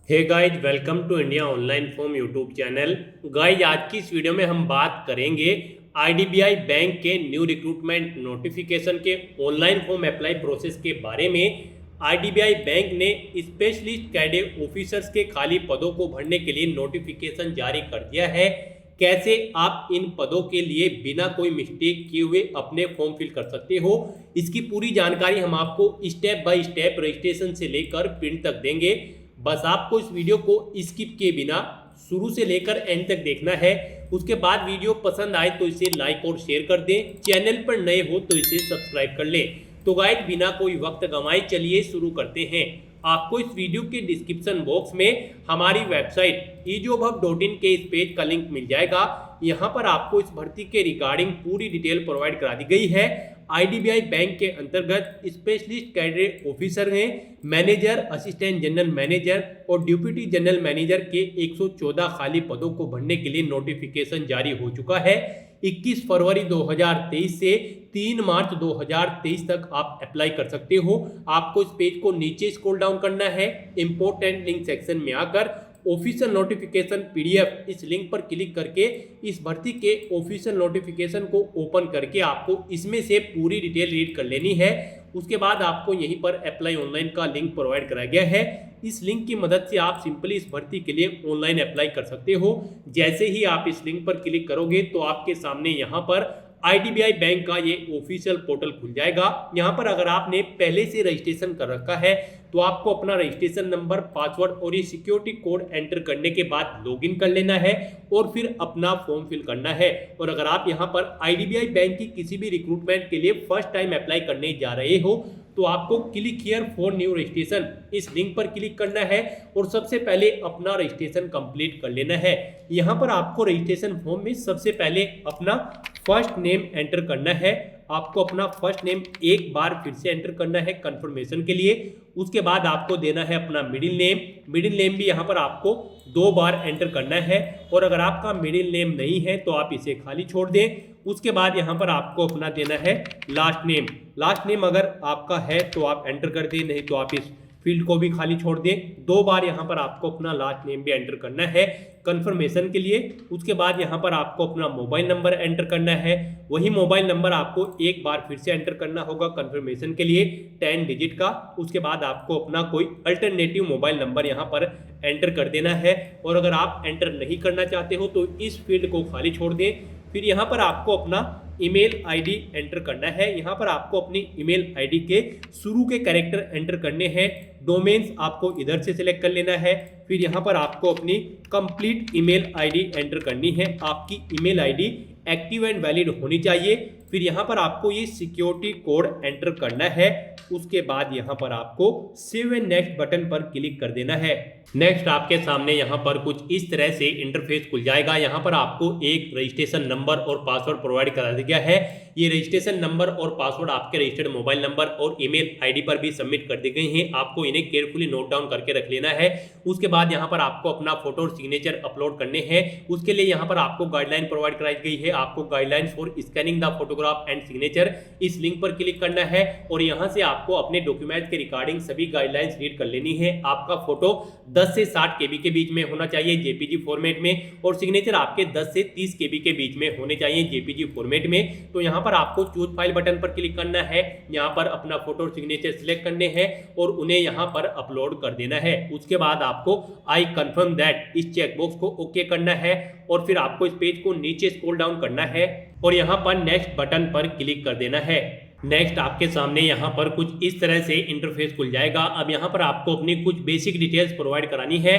Hey guys, welcome to India online form YouTube channel. Guys, आज की इस video में हम बात करेंगे आईडीबीआई बैंक के न्यू रिक्रूटमेंट नोटिफिकेशन के ऑनलाइन फॉर्म अप्लाई प्रोसेस के बारे में। आईडीबीआई बैंक ने स्पेशलिस्ट कैडर ऑफिसर्स के खाली पदों को भरने के लिए नोटिफिकेशन जारी कर दिया है। कैसे आप इन पदों के लिए बिना कोई मिस्टेक किए हुए अपने फॉर्म फिल कर सकते हो, इसकी पूरी जानकारी हम आपको स्टेप बाय स्टेप रजिस्ट्रेशन से लेकर प्रिंट तक देंगे। बस आपको इस वीडियो को स्किप किए बिना शुरू से लेकर एंड तक देखना है। उसके बाद वीडियो पसंद आए तो इसे लाइक और शेयर कर दें। चैनल पर नए हो तो इसे सब्सक्राइब कर लें। तो गाइस, बिना कोई वक्त गंवाए चलिए शुरू करते हैं। आपको इस वीडियो के डिस्क्रिप्शन बॉक्स में हमारी वेबसाइट ejobhub.in के इस पेज का लिंक मिल जाएगा। यहाँ पर आपको इस भर्ती के रिगार्डिंग पूरी डिटेल प्रोवाइड करा दी गई है। आईडीबीआई बैंक के अंतर्गत स्पेशलिस्ट कैडर ऑफिसर हैं, मैनेजर, असिस्टेंट जनरल मैनेजर और डिप्टी जनरल मैनेजर के 114 खाली पदों को भरने के लिए नोटिफिकेशन जारी हो चुका है। 21 फरवरी 2023 से 3 मार्च 2023 तक आप अप्लाई कर सकते हो। आपको इस पेज को नीचे स्क्रॉल डाउन करना है, इंपॉर्टेंट लिंक सेक्शन में आकर ऑफिशियल नोटिफिकेशन पीडीएफ इस लिंक पर क्लिक करके इस भर्ती के ऑफिशियल नोटिफिकेशन को ओपन करके आपको इसमें से पूरी डिटेल रीड कर लेनी है। उसके बाद आपको यहीं पर अप्लाई ऑनलाइन का लिंक प्रोवाइड कराया गया है। इस लिंक की मदद से आप सिंपली इस भर्ती के लिए ऑनलाइन अप्लाई कर सकते हो। जैसे ही आप इस लिंक पर क्लिक करोगे तो आपके सामने यहाँ पर आईडीबीआई बैंक का ये ऑफिशियल पोर्टल खुल जाएगा। यहाँ पर अगर आपने पहले से रजिस्ट्रेशन कर रखा है तो आपको अपना रजिस्ट्रेशन नंबर, पासवर्ड और ये सिक्योरिटी कोड एंटर करने के बाद लॉगिन कर लेना है और फिर अपना फॉर्म फिल करना है। और अगर आप यहाँ पर आईडीबीआई बैंक की किसी भी रिक्रूटमेंट के लिए फर्स्ट टाइम अप्लाई करने जा रहे हो तो आपको click here for new registration इस लिंक पर क्लिक करना है और सबसे पहले अपना रजिस्ट्रेशन कंप्लीट कर लेना है। यहाँ पर आपको रजिस्ट्रेशन फॉर्म में सबसे पहले अपना फर्स्ट नेम एंटर करना है। आपको अपना फर्स्ट नेम एक बार फिर से एंटर करना है कंफर्मेशन के लिए। उसके बाद आपको देना है अपना मिडिल नेम। मिडिल नेम भी यहाँ पर आपको 2 बार एंटर करना है और अगर आपका मिडिल नेम नहीं है तो आप इसे खाली छोड़ दें। उसके बाद यहाँ पर आपको अपना देना है लास्ट नेम। लास्ट नेम अगर आपका है तो आप एंटर कर दें, नहीं तो आप इस फील्ड को भी खाली छोड़ दें। 2 बार यहाँ पर आपको अपना लास्ट नेम भी एंटर करना है कंफर्मेशन के लिए। उसके बाद यहाँ पर आपको अपना मोबाइल नंबर एंटर करना है। वही मोबाइल नंबर आपको एक बार फिर से एंटर करना होगा कंफर्मेशन के लिए 10 डिजिट का। उसके बाद आपको अपना कोई अल्टरनेटिव मोबाइल नंबर यहाँ पर एंटर कर देना है और अगर आप एंटर नहीं करना चाहते हो तो इस फील्ड को खाली छोड़ दें। फिर यहाँ पर आपको अपना ईमेल आईडी एंटर करना है। यहाँ पर आपको अपनी ईमेल आईडी के शुरू के कैरेक्टर एंटर करने हैं। डोमेन्स आपको इधर से सिलेक्ट कर लेना है। फिर यहाँ पर आपको अपनी कंप्लीट ईमेल आईडी एंटर करनी है। आपकी email ID active and valid होनी चाहिए। फिर यहाँ पर आपको ये सिक्योरिटी कोड एंटर करना है। उसके बाद यहाँ पर आपको सेव एंड नेक्स्ट बटन पर क्लिक कर देना है। नेक्स्ट आपके सामने यहाँ पर कुछ इस तरह से इंटरफेस खुल जाएगा। यहाँ पर आपको एक रजिस्ट्रेशन नंबर और पासवर्ड प्रोवाइड करा दिया गया है। ये रजिस्ट्रेशन नंबर और पासवर्ड आपके रजिस्टर्ड मोबाइल नंबर और ईमेल आईडी पर भी सबमिट कर दी गई हैं। आपको इन्हें केयरफुली नोट डाउन करके रख लेना है। उसके बाद यहाँ पर आपको अपना फोटो और सिग्नेचर अपलोड करने हैं। उसके लिए यहाँ पर आपको गाइडलाइन प्रोवाइड कराई गई है। आपको guidelines for scanning the photograph and signature इस लिंक पर क्लिक करना है और यहाँ से आपको अपने डॉक्यूमेंट के रिगार्डिंग सभी गाइडलाइंस रीड कर लेनी है। आपका फोटो 10 से 60 केबी के बीच में होना चाहिए जेपीजी फॉर्मेट में और सिग्नेचर आपके 10 से 30 केबी के बीच में होने चाहिए जेपीजी फॉर्मेट में। तो यहाँ पर आपको चूज फाइल बटन पर क्लिक करना है। यहाँ पर अपना फोटो और सिग्नेचर सिलेक्ट करने हैं और उन्हें यहाँ पर अपलोड कर देना है। उसके बाद आपको आई कंफर्म दैट इस चेकबॉक्स को ओके करना है और फिर आपको इस पेज को नीचे स्क्रॉल डाउन करना है और यहाँ पर नेक्स्ट बटन पर क्लिक कर देना है। नेक्स्ट आपके सामने यहाँ पर कुछ इस तरह से इंटरफेस खुल जाएगा। अब यहाँ पर आपको अपनी कुछ बेसिक डिटेल्स प्रोवाइड करानी है।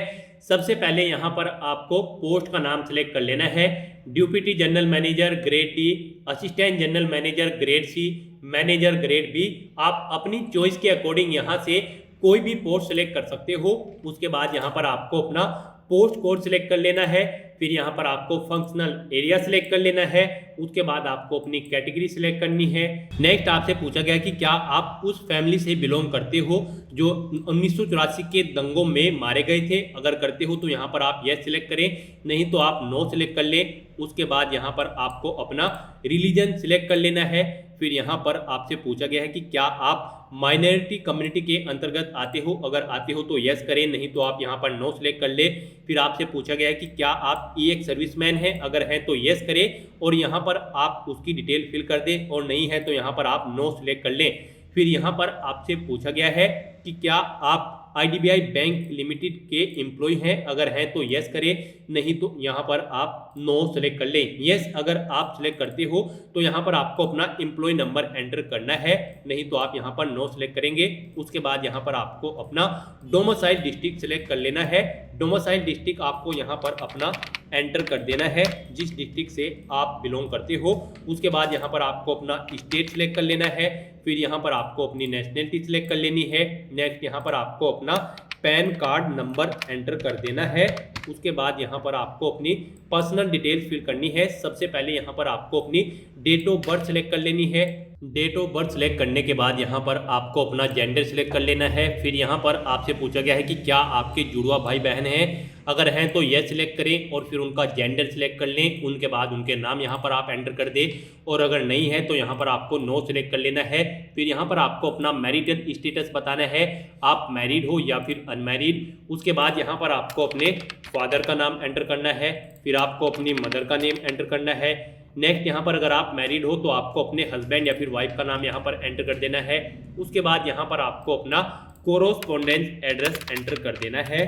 सबसे पहले यहाँ पर आपको पोस्ट का नाम सेलेक्ट कर लेना है। Deputy general manager grade D, assistant general manager grade C, manager grade B. आप अपनी चॉइस के अकॉर्डिंग यहाँ से कोई भी पोस्ट सेलेक्ट कर सकते हो। उसके बाद यहाँ पर आपको अपना पोस्ट कोड सिलेक्ट कर लेना है। फिर यहाँ पर आपको फंक्शनल एरिया सिलेक्ट कर लेना है। उसके बाद आपको अपनी कैटेगरी सिलेक्ट करनी है। नेक्स्ट आपसे पूछा गया कि क्या आप उस फैमिली से बिलोंग करते हो जो 1984 के दंगों में मारे गए थे। अगर करते हो तो यहाँ पर आप यस सिलेक्ट करें, नहीं तो आप नो सिलेक्ट कर लें। उसके बाद यहाँ पर आपको अपना रिलीजन सिलेक्ट कर लेना है। फिर यहाँ पर आपसे पूछा गया है कि क्या आप माइनॉरिटी कम्युनिटी के अंतर्गत आते हो, अगर आते हो तो यस करें, नहीं तो आप यहाँ पर नो सेलेक्ट कर ले। फिर आपसे पूछा गया है कि क्या आप एक सर्विसमैन हैं, अगर हैं तो यस करें और यहाँ पर आप उसकी डिटेल फिल कर दें, और नहीं है तो यहाँ पर आप नो सेलेक्ट कर लें। फिर यहाँ पर आपसे पूछा गया है कि क्या आप IDBI बैंक लिमिटेड के एम्प्लॉय हैं, अगर हैं तो यस करें, नहीं तो यहाँ पर आप नो सेलेक्ट कर लें। यस अगर आप सेलेक्ट करते हो तो यहाँ पर आपको अपना एम्प्लॉय नंबर एंटर करना है, नहीं तो आप यहाँ पर नो सेलेक्ट करेंगे। उसके बाद यहाँ पर आपको अपना डोमिसाइल डिस्ट्रिक्ट सेलेक्ट कर लेना है। डोमिसाइल डिस्ट्रिक्ट आपको यहाँ पर अपना एंटर कर देना है, जिस डिस्ट्रिक्ट से आप बिलोंग करते हो। उसके बाद यहाँ पर आपको अपना स्टेट सेलेक्ट कर लेना है। फिर यहाँ पर आपको अपनी नेशनलिटी सेलेक्ट कर लेनी है। नेक्स्ट यहाँ पर आपको अपना पैन कार्ड नंबर एंटर कर देना है। उसके बाद यहाँ पर आपको अपनी पर्सनल डिटेल्स फिल करनी है। सबसे पहले यहाँ पर आपको अपनी डेट ऑफ बर्थ सेलेक्ट कर लेनी है। डेट ऑफ बर्थ सेलेक्ट करने के बाद यहाँ पर आपको अपना जेंडर सेलेक्ट कर लेना है। फिर यहाँ पर आपसे पूछा गया है कि क्या आपके जुड़वा भाई बहन हैं, अगर हैं तो यस सिलेक्ट करें और फिर उनका जेंडर सिलेक्ट कर लें। उनके बाद उनके नाम यहाँ पर आप एंटर कर दें, और अगर नहीं है तो यहाँ पर आपको नो सिलेक्ट कर लेना है। फिर यहाँ पर आपको अपना मैरिटल स्टेटस बताना है, आप मैरिड हो या फिर अनमैरिड। उसके बाद यहाँ पर आपको अपने फादर का नाम एंटर करना है। फिर आपको अपनी मदर का नेम एंटर करना है। नेक्स्ट यहाँ पर अगर आप मैरिड हो तो आपको अपने हस्बैंड या फिर वाइफ का नाम यहाँ पर एंटर कर देना है। उसके बाद यहाँ पर आपको अपना कोरोस्पोंडेंस एड्रेस एंटर कर देना है।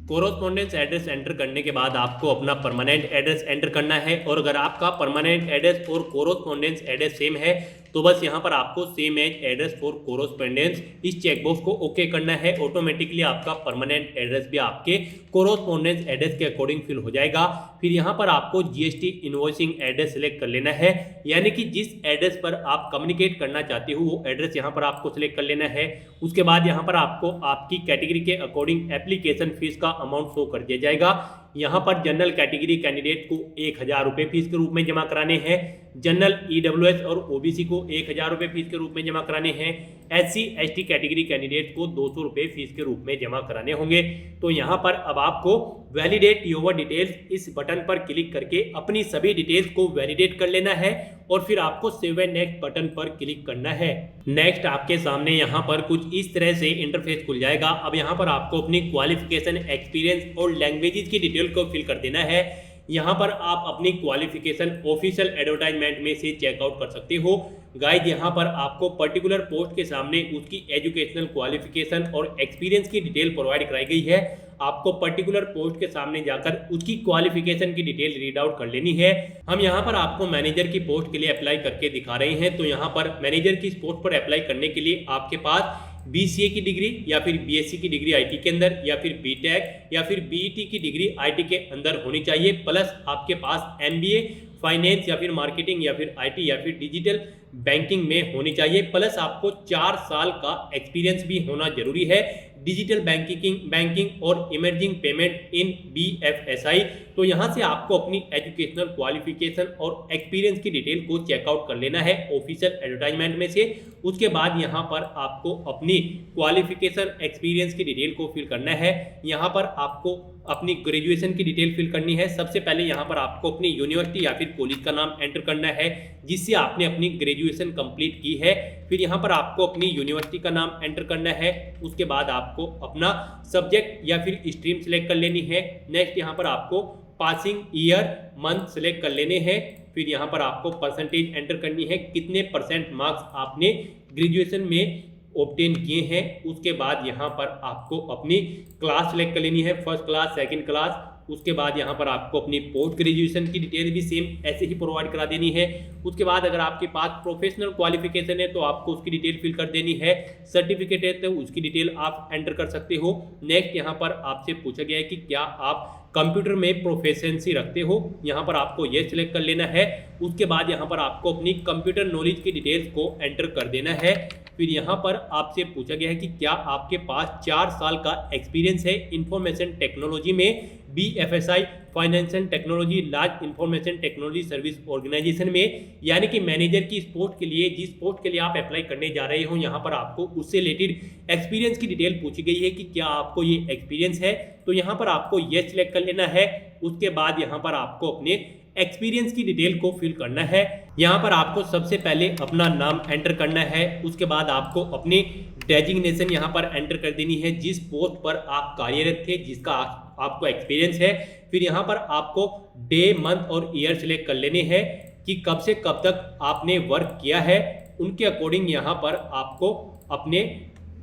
कोरोस्पोंडेंस एड्रेस एंटर करने के बाद आपको अपना परमानेंट एड्रेस एंटर करना है, और अगर आपका परमानेंट एड्रेस और कोरोस्पोंडेंस एड्रेस सेम है तो बस यहाँ पर आपको same as address for correspondence इस चेकबॉक्स को ओके करना है। ऑटोमेटिकली आपका परमानेंट एड्रेस भी आपके कोरोस्पोंडेंस एड्रेस के अकॉर्डिंग फिल हो जाएगा। फिर यहाँ पर आपको GST इनवॉइसिंग एड्रेस सेलेक्ट कर लेना है, यानी कि जिस एड्रेस पर आप कम्युनिकेट करना चाहते हो वो एड्रेस यहाँ पर आपको सिलेक्ट कर लेना है। उसके बाद यहाँ पर आपको आपकी कैटेगरी के अकॉर्डिंग एप्लीकेशन फीस का अमाउंट शो कर दिया जाएगा। यहाँ पर जनरल कैटेगरी कैंडिडेट को 1000 रुपये फीस के रूप में जमा कराने हैं। जनरल EWS और OBC को 1000 रुपये फीस के रूप में जमा कराने हैं। SC ST कैटेगरी कैंडिडेट को 200 रुपये फीस के रूप में जमा कराने होंगे। तो यहाँ पर अब आपको वैलिडेट योर डिटेल्स इस बटन पर क्लिक करके अपनी सभी डिटेल्स को वैलिडेट कर लेना है, और फिर आपको सेव एंड नेक्स्ट बटन पर क्लिक करना है। नेक्स्ट आपके सामने यहाँ पर कुछ इस तरह से इंटरफेस खुल जाएगा। अब यहाँ पर आपको अपनी क्वालिफिकेशन, एक्सपीरियंस और लैंग्वेजेस की डिटेल को फिल कर देना है। यहाँ पर आप अपनी क्वालिफिकेशन ऑफिशियल एडवर्टाइजमेंट में से चेकआउट कर सकते हो। गाइज यहाँ पर आपको पर्टिकुलर पोस्ट के सामने उसकी एजुकेशनल क्वालिफिकेशन और एक्सपीरियंस की डिटेल प्रोवाइड कराई गई है। आपको पर्टिकुलर पोस्ट के सामने जाकर उसकी क्वालिफिकेशन की डिटेल रीड आउट कर लेनी है। हम यहाँ पर आपको मैनेजर की पोस्ट के लिए अप्लाई करके दिखा रहे हैं। तो यहाँ पर मैनेजर की पोस्ट पर अप्लाई करने के लिए आपके पास BCA की डिग्री या फिर BSc की डिग्री IT के अंदर, या फिर BTech या फिर BET की डिग्री IT के अंदर होनी चाहिए, प्लस आपके पास MBA फाइनेंस या फिर मार्केटिंग या फिर IT या फिर डिजिटल बैंकिंग में होनी चाहिए, प्लस आपको 4 साल का एक्सपीरियंस भी होना जरूरी है डिजिटल बैंकिंग और इमर्जिंग पेमेंट इन BFSI। तो यहाँ से आपको अपनी एजुकेशनल क्वालिफिकेशन और एक्सपीरियंस की डिटेल को चेकआउट कर लेना है ऑफिशियल एडवर्टाइजमेंट में से। उसके बाद यहाँ पर आपको अपनी क्वालिफिकेशन, एक्सपीरियंस की डिटेल को फिल करना है। यहाँ पर आपको अपनी ग्रेजुएशन की डिटेल फिल करनी है। सबसे पहले यहाँ पर आपको अपनी यूनिवर्सिटी या फिर कॉलेज का नाम एंटर करना है जिससे आपने अपनी ग्रेजुएशन कंप्लीट की है। फिर यहाँ पर आपको अपनी यूनिवर्सिटी का नाम एंटर करना है। उसके बाद आपको अपना सब्जेक्ट या फिर स्ट्रीम सेलेक्ट कर लेनी है। नेक्स्ट यहाँ पर आपको पासिंग ईयर, मंथ सेलेक्ट कर लेने हैं। फिर यहाँ पर आपको परसेंटेज एंटर करनी है, कितने % मार्क्स आपने ग्रेजुएशन में ऑब्टेन किए हैं। उसके बाद यहाँ पर आपको अपनी क्लास सेलेक्ट कर लेनी है, फर्स्ट क्लास, सेकंड क्लास। उसके बाद यहाँ पर आपको अपनी पोस्ट ग्रेजुएशन की डिटेल भी सेम ऐसे ही प्रोवाइड करा देनी है। उसके बाद अगर आपके पास प्रोफेशनल क्वालिफिकेशन है तो आपको उसकी डिटेल फिल कर देनी है। सर्टिफिकेट है तो उसकी डिटेल आप एंटर कर सकते हो। नेक्स्ट यहाँ पर आपसे पूछा गया है कि क्या आप कंप्यूटर में प्रोफिशिएंसी रखते हो, यहाँ पर आपको ये सिलेक्ट कर लेना है। उसके बाद यहाँ पर आपको अपनी कंप्यूटर नॉलेज की डिटेल्स को एंटर कर देना है। फिर यहाँ पर आपसे पूछा गया है कि क्या आपके पास 4 साल का एक्सपीरियंस है इंफॉर्मेशन टेक्नोलॉजी में, BFSI, financial technology, large information technology service organisation में, यानी कि मैनेजर की पोस्ट के लिए, जिस पोस्ट के लिए आप अप्लाई करने जा रहे हो, यहाँ पर आपको उससे रिलेटेड एक्सपीरियंस की डिटेल पूछी गई है कि क्या आपको ये एक्सपीरियंस है। तो यहाँ पर आपको ये सिलेक्ट कर लेना है। उसके बाद यहाँ पर आपको अपने एक्सपीरियंस की डिटेल को फिल करना है। यहाँ पर आपको सबसे पहले अपना नाम एंटर करना है, उसके बाद आपको अपनी डेजिग्नेशन यहाँ पर एंटर कर देनी है, जिस पोस्ट पर आप कार्यरत थे, जिसका आपको एक्सपीरियंस है। फिर यहाँ पर आपको डे, मंथ और ईयर सेलेक्ट कर लेने हैं कि कब से कब तक आपने वर्क किया है। उनके अकॉर्डिंग यहाँ पर आपको अपने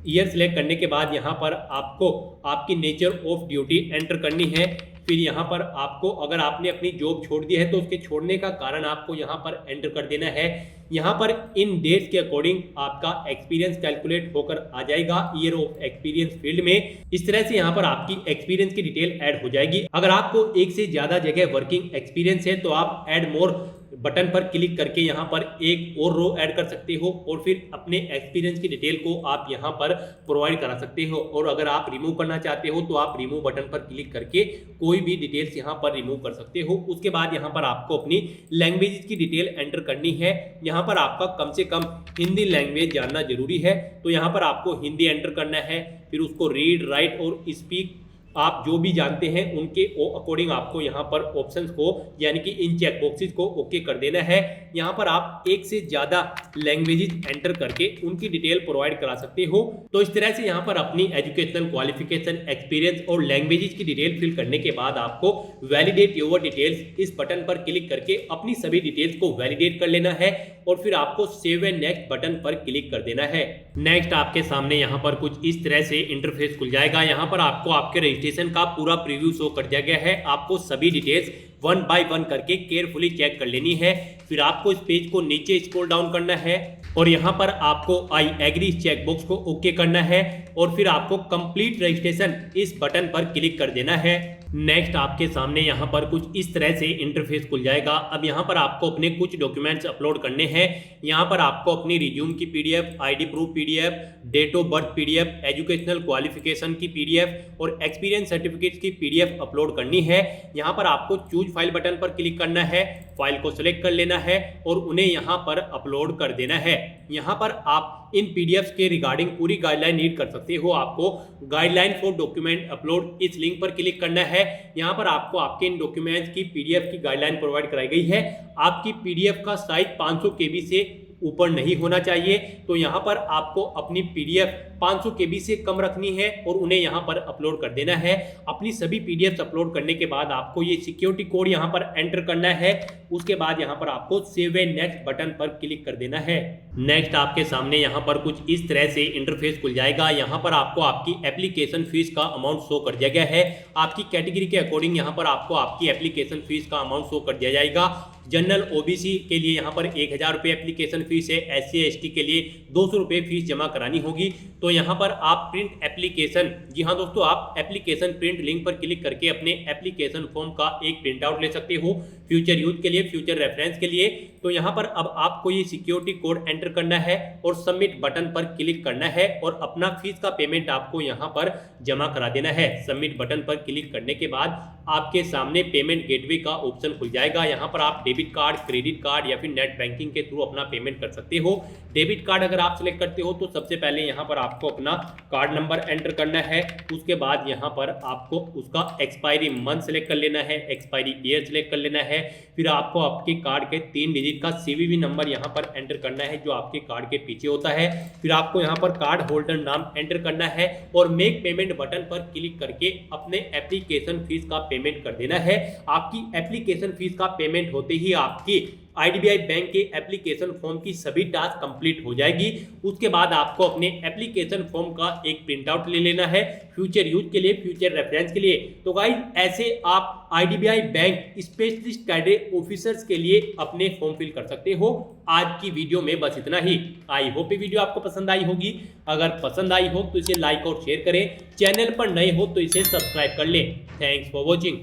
ईयर सेलेक्ट करने के बाद यहाँ पर आपको आपकी नेचर ऑफ ड्यूटी एंटर करनी है। फिर यहाँ पर आपको, अगर आपने अपनी जॉब छोड़ दी है तो उसके छोड़ने का कारण आपको यहाँ पर एंटर कर देना है। यहाँ पर इन डेट्स के अकॉर्डिंग आपका एक्सपीरियंस कैलकुलेट होकर आ जाएगा ईयर ऑफ एक्सपीरियंस फील्ड में। इस तरह से यहाँ पर आपकी एक्सपीरियंस की डिटेल ऐड हो जाएगी। अगर आपको एक से ज्यादा जगह वर्किंग एक्सपीरियंस है तो आप ऐड मोर बटन पर क्लिक करके यहाँ पर एक और रो ऐड कर सकते हो और फिर अपने एक्सपीरियंस की डिटेल को आप यहाँ पर प्रोवाइड करा सकते हो। और अगर आप रिमूव करना चाहते हो तो आप रिमूव बटन पर क्लिक करके कोई भी डिटेल्स यहाँ पर रिमूव कर सकते हो। उसके बाद यहाँ पर आपको अपनी लैंग्वेज की डिटेल एंटर करनी है। यहाँ पर आपका कम से कम हिंदी लैंग्वेज जानना जरूरी है, तो यहाँ पर आपको हिंदी एंटर करना है। फिर उसको रीड, राइट और स्पीक आप जो भी जानते हैं उनके अकॉर्डिंग आपको यहाँ पर ऑप्शंस को, यानी कि इन चेक बॉक्सेस को ओके कर देना है। यहाँ पर आप एक से ज्यादा लैंग्वेजेस एंटर करके उनकी डिटेल प्रोवाइड करा सकते हो। तो इस तरह से यहाँ पर अपनी एजुकेशनल क्वालिफिकेशन, एक्सपीरियंस और लैंग्वेजेस की डिटेल फिल करने के बाद आपको वैलिडेट योर डिटेल्स इस बटन पर क्लिक करके अपनी सभी डिटेल्स को वैलिडेट कर लेना है और फिर आपको सेव एंड नेक्स्ट बटन पर क्लिक कर देना है। नेक्स्ट आपके सामने यहाँ पर कुछ इस तरह से इंटरफेस खुल जाएगा। यहाँ पर आपको आपके रजिस्ट्रेशन का पूरा प्रीव्यू शो कर दिया गया है। आपको सभी डिटेल्स वन बाय वन करके केयरफुली चेक कर लेनी है। फिर आपको इस पेज को नीचे स्क्रॉल डाउन करना है और यहाँ पर आपको आई एग्री चेक बॉक्स को ओके करना है और फिर आपको कंप्लीट रजिस्ट्रेशन इस बटन पर क्लिक कर देना है। नेक्स्ट आपके सामने यहाँ पर कुछ इस तरह से इंटरफेस खुल जाएगा। अब यहाँ पर आपको अपने कुछ डॉक्यूमेंट्स अपलोड करने हैं। यहाँ पर आपको अपनी रिज्यूम की PDF, ID proof PDF, date of birth PDF, educational qualification की पीडीएफ और एक्सपीरियंस सर्टिफिकेट की पीडीएफ अपलोड करनी है। यहाँ पर आपको चूज फाइल बटन पर क्लिक करना है, फाइल को सिलेक्ट कर लेना है और उन्हें यहाँ पर अपलोड कर देना है। यहाँ पर आप इन पीडीएफ के रिगार्डिंग पूरी गाइडलाइन रीड कर सकते हो। आपको गाइडलाइन फॉर डॉक्यूमेंट अपलोड इस लिंक पर क्लिक करना है। यहाँ पर आपको आपके इन डॉक्यूमेंट्स की पीडीएफ की गाइडलाइन प्रोवाइड कराई गई है। आपकी पीडीएफ का साइज 500 केबी से ऊपर नहीं होना चाहिए, तो यहाँ पर आपको अपनी पीडीएफ 500 केबी से कम रखनी है और उन्हें यहाँ पर अपलोड कर देना है। अपनी सभी पीडीएफ अपलोड करने के बाद आपको ये सिक्योरिटी कोड यहाँ पर एंटर करना है। उसके बाद यहाँ पर आपको सेव एंड नेक्स्ट बटन पर क्लिक कर देना है। नेक्स्ट आपके सामने यहाँ पर कुछ इस तरह से इंटरफेस खुल जाएगा। यहाँ पर आपको आपकी एप्लीकेशन फीस का अमाउंट शो कर दिया गया है। आपकी कैटेगरी के अकॉर्डिंग यहाँ पर आपको आपकी एप्लीकेशन फीस का अमाउंट शो कर दिया जाएगा। जनरल ओबीसी के लिए यहाँ पर 1000 रुपये एप्लीकेशन फीस है। SC ST के लिए 200 रुपये फीस जमा करानी होगी। तो यहाँ पर आप प्रिंट एप्लीकेशन, जी हाँ दोस्तों, आप एप्लीकेशन प्रिंट लिंक पर क्लिक करके अपने एप्लीकेशन फॉर्म का एक प्रिंट आउट ले सकते हो फ्यूचर यूज के लिए, फ्यूचर रेफरेंस के लिए। तो यहाँ पर अब आपको ये सिक्योरिटी कोड एंटर करना है और सबमिट बटन पर क्लिक करना है और अपना फीस का पेमेंट आपको यहाँ पर जमा करा देना है। सबमिट बटन पर क्लिक करने के बाद आपके सामने पेमेंट गेटवे का ऑप्शन खुल जाएगा। यहाँ पर आप डेबिट कार्ड, क्रेडिट कार्ड या फिर नेट बैंकिंग के थ्रू अपना पेमेंट कर सकते हो। डेबिट कार्ड अगर आप सिलेक्ट करते हो तो सबसे पहले यहाँ पर आपको अपना कार्ड नंबर एंटर करना है। उसके बाद यहाँ पर आपको उसका एक्सपायरी मंथ सेलेक्ट कर लेना है, एक्सपायरी ईयर सेलेक्ट कर लेना है। फिर आपको आपके कार्ड के 3 डिजिट का CVV नंबर यहाँ पर एंटर करना है जो आपके कार्ड के पीछे होता है। फिर आपको यहाँ पर कार्ड होल्डर नाम एंटर करना है और मेक पेमेंट बटन पर क्लिक करके अपने एप्लीकेशन फीस का पेमेंट कर देना है। आपकी एप्लीकेशन फीस का पेमेंट होते ही आपकी IDBI बैंक के एप्लीकेशन फॉर्म की सभी टास्क कंप्लीट हो जाएगी। उसके बाद आपको अपने एप्लीकेशन फॉर्म का एक प्रिंट आउट ले लेना है फ्यूचर यूज के लिए, फ्यूचर रेफरेंस के लिए। तो गाइस, ऐसे आप IDBI bank specialist cadre officers के लिए अपने फॉर्म फिल कर सकते हो। आज की वीडियो में बस इतना ही। आई होप ये वीडियो आपको पसंद आई होगी। अगर पसंद आई हो तो इसे लाइक और शेयर करें। चैनल पर नए हो तो इसे सब्सक्राइब कर लें। Thanks for watching.